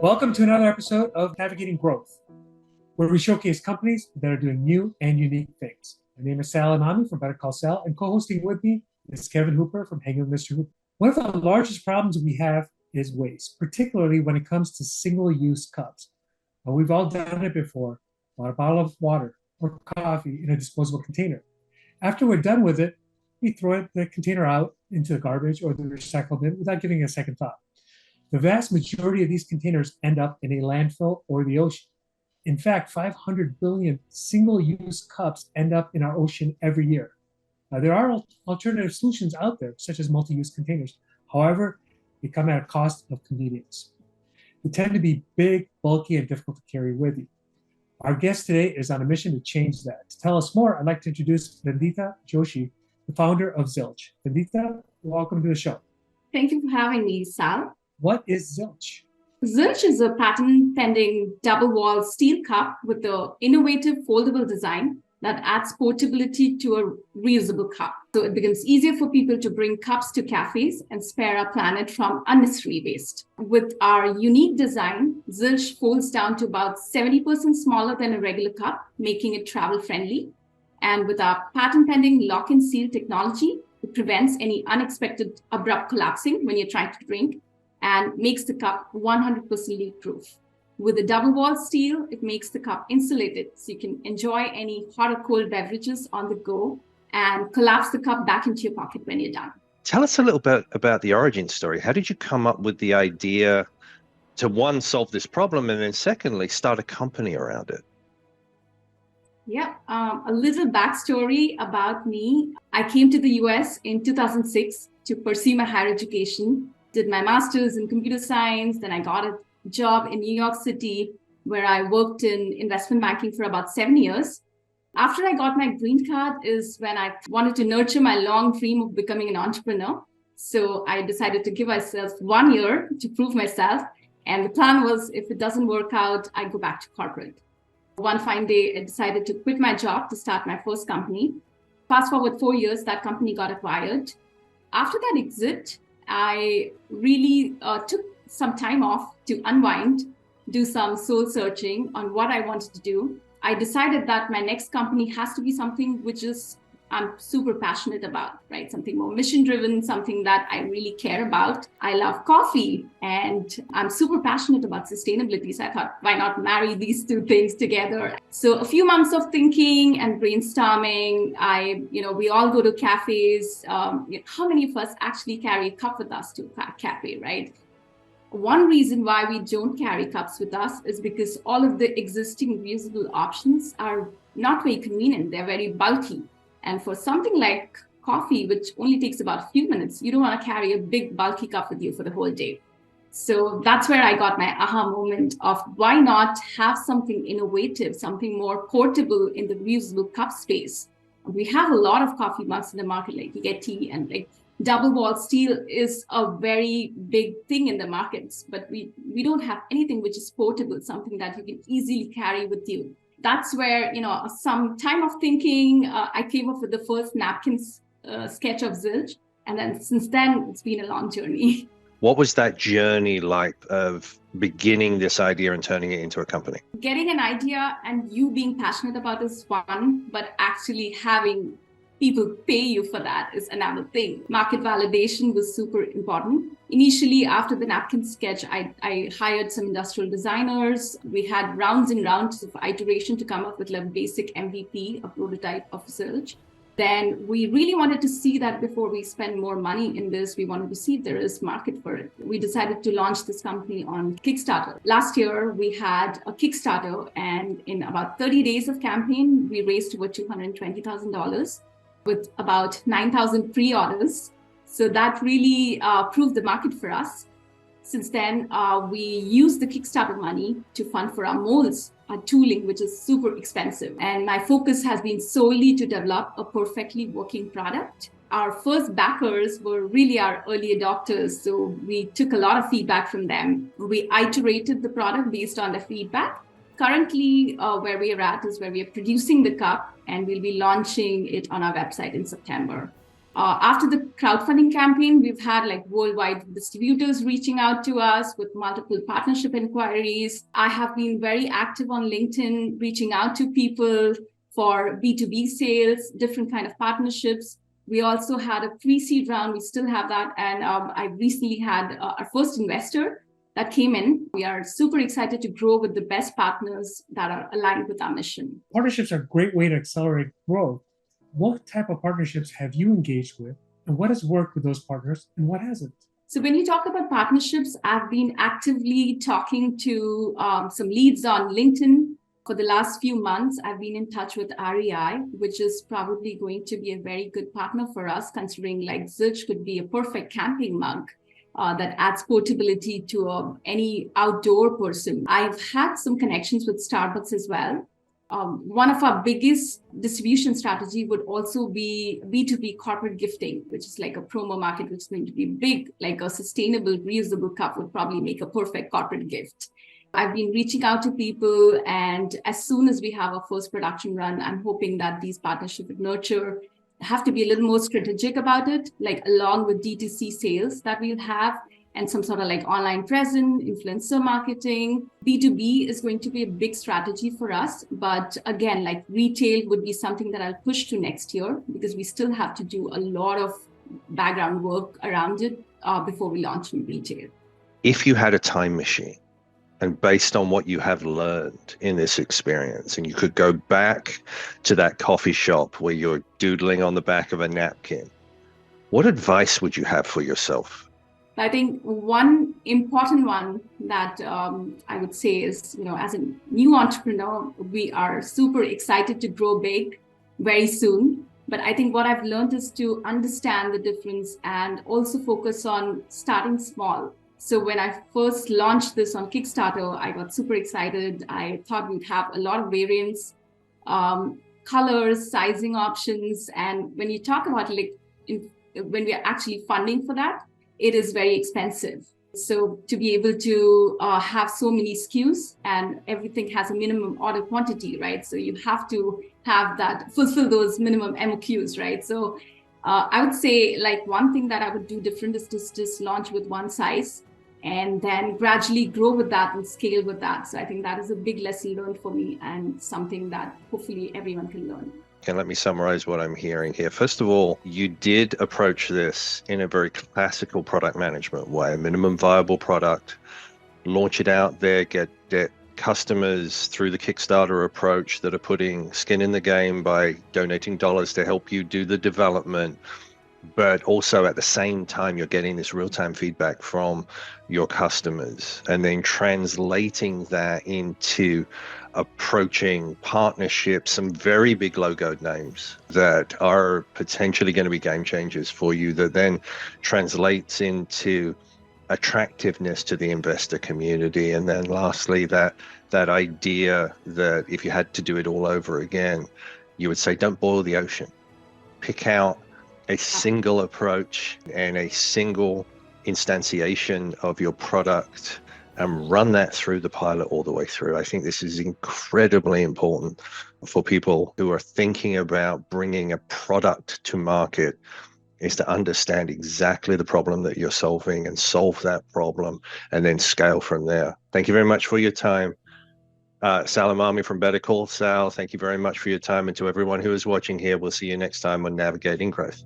Welcome to another episode of Navigating Growth, where we showcase companies that are doing new and unique things. My name is Sal Imami from Better Call Sal, and co-hosting with me is Kevin Hooper from Hanging with Mr. Hooper. One of the largest problems we have is waste, particularly when it comes to single-use cups. Now, we've all done it before, bought a bottle of water or coffee in a disposable container. After we're done with it, we throw the container out into the garbage or the recycle bin without giving it a second thought. The vast majority of these containers end up in a landfill or the ocean. In fact, 500 billion single-use cups end up in our ocean every year. There are alternative solutions out there, such as multi-use containers. However, they come at a cost of convenience. They tend to be big, bulky, and difficult to carry with you. Our guest today is on a mission to change that. To tell us more, I'd like to introduce Vandita Joshi, the founder of Zylch. Vandita, welcome to the show. Thank you for having me, Sal. What is Zylch? Zylch is a patent-pending double-wall steel cup with the innovative foldable design that adds portability to a reusable cup. So it becomes easier for people to bring cups to cafes and spare our planet from unnecessary waste. With our unique design, Zylch folds down to about 70% smaller than a regular cup, making it travel-friendly. And with our patent-pending lock-and seal technology, it prevents any unexpected abrupt collapsing when you're trying to drink, and makes the cup 100% leak-proof. With the double-wall steel, it makes the cup insulated, so you can enjoy any hot or cold beverages on the go and collapse the cup back into your pocket when you're done. Tell us a little bit about the origin story. How did you come up with the idea to, one, solve this problem, and then secondly, start a company around it? Yeah, a little backstory about me. I came to the US in 2006 to pursue my higher education. Did my master's in computer science. Then I got a job in New York City where I worked in investment banking for about 7 years. After I got my green card is when I wanted to nurture my long dream of becoming an entrepreneur. So I decided to give myself 1 year to prove myself. And the plan was, if it doesn't work out, I go back to corporate. One fine day, I decided to quit my job to start my first company. Fast forward 4 years, that company got acquired. After that exit, I really took some time off to unwind, do some soul searching on what I wanted to do. I decided that my next company has to be something which is I'm super passionate about, right? Something more mission-driven, something that I really care about. I love coffee and I'm super passionate about sustainability. So I thought, why not marry these two things together? So a few months of thinking and brainstorming, we all go to cafes. How many of us actually carry a cup with us to a cafe, right? One reason why we don't carry cups with us is because all of the existing reusable options are not very convenient. They're very bulky. And for something like coffee, which only takes about a few minutes, you don't want to carry a big bulky cup with you for the whole day. So that's where I got my aha moment of why not have something innovative, something more portable in the reusable cup space. We have a lot of coffee mugs in the market, like Yeti, and like double wall steel is a very big thing in the markets, but we don't have anything which is portable, something that you can easily carry with you. That's where, some time of thinking, I came up with the first napkins sketch of Zylch. And then since then, it's been a long journey. What was that journey like of beginning this idea and turning it into a company? Getting an idea and you being passionate about is one, but actually having people pay you for that is another thing. Market validation was super important. Initially, after the napkin sketch, I hired some industrial designers. We had rounds and rounds of iteration to come up with a basic MVP, a prototype of Zylch. Then we really wanted to see that before we spend more money in this, we wanted to see if there is market for it. We decided to launch this company on Kickstarter. Last year, we had a Kickstarter, and in about 30 days of campaign, we raised over $220,000 with about 9,000 pre-orders. So that really proved the market for us. Since then, we used the Kickstarter money to fund for our molds, our tooling, which is super expensive. And my focus has been solely to develop a perfectly working product. Our first backers were really our early adopters. So we took a lot of feedback from them. We iterated the product based on the feedback. Currently, where we are at is where we are producing the cup, and we'll be launching it on our website in September. After the crowdfunding campaign, we've had like worldwide distributors reaching out to us with multiple partnership inquiries. I have been very active on LinkedIn, reaching out to people for B2B sales, different kind of partnerships. We also had a pre-seed round. We still have that. And I recently had our first investor that came in. We are super excited to grow with the best partners that are aligned with our mission. Partnerships are a great way to accelerate growth. What type of partnerships have you engaged with, and what has worked with those partners and what hasn't? So when you talk about partnerships, I've been actively talking to some leads on LinkedIn. For the last few months, I've been in touch with REI, which is probably going to be a very good partner for us, considering like Zylch could be a perfect camping mug that adds portability to any outdoor person. I've had some connections with Starbucks as well. One of our biggest distribution strategy would also be B2B corporate gifting, which is like a promo market, which is going to be big, like a sustainable, reusable cup would probably make a perfect corporate gift. I've been reaching out to people, and as soon as we have our first production run, I'm hoping that these partnerships would nurture, have to be a little more strategic about it, like along with D2C sales that we'll have, and some sort of like online presence, influencer marketing. B2B is going to be a big strategy for us. But again, like retail would be something that I'll push to next year because we still have to do a lot of background work around it before we launch in retail. If you had a time machine, and based on what you have learned in this experience, and you could go back to that coffee shop where you're doodling on the back of a napkin, what advice would you have for yourself? I think one important one that I would say is, as a new entrepreneur, we are super excited to grow big very soon. But I think what I've learned is to understand the difference and also focus on starting small. So when I first launched this on Kickstarter, I got super excited. I thought we'd have a lot of variants, colors, sizing options. And when you talk about when we are actually funding for that, it is very expensive. So to be able to have so many SKUs and everything has a minimum order quantity, right? So you have to have that, fulfill those minimum MOQs, right? So I would say like one thing that I would do different is just launch with one size and then gradually grow with that and scale with that. So I think that is a big lesson learned for me and something that hopefully everyone can learn. And let me summarize what I'm hearing here. First of all, you did approach this in a very classical product management way, minimum viable product, launch it out there, get customers through the Kickstarter approach that are putting skin in the game by donating dollars to help you do the development. But also at the same time, you're getting this real-time feedback from your customers and then translating that into approaching partnerships, some very big logo names that are potentially going to be game changers for you, that then translates into attractiveness to the investor community. And then lastly, that idea that if you had to do it all over again, you would say, don't boil the ocean. Pick out a single approach and a single instantiation of your product and run that through the pilot all the way through. I think this is incredibly important for people who are thinking about bringing a product to market, is to understand exactly the problem that you're solving and solve that problem and then scale from there. Thank you very much for your time. Sal Amami from Better Call Sal, thank you very much for your time. And to everyone who is watching here, we'll see you next time on Navigating Growth.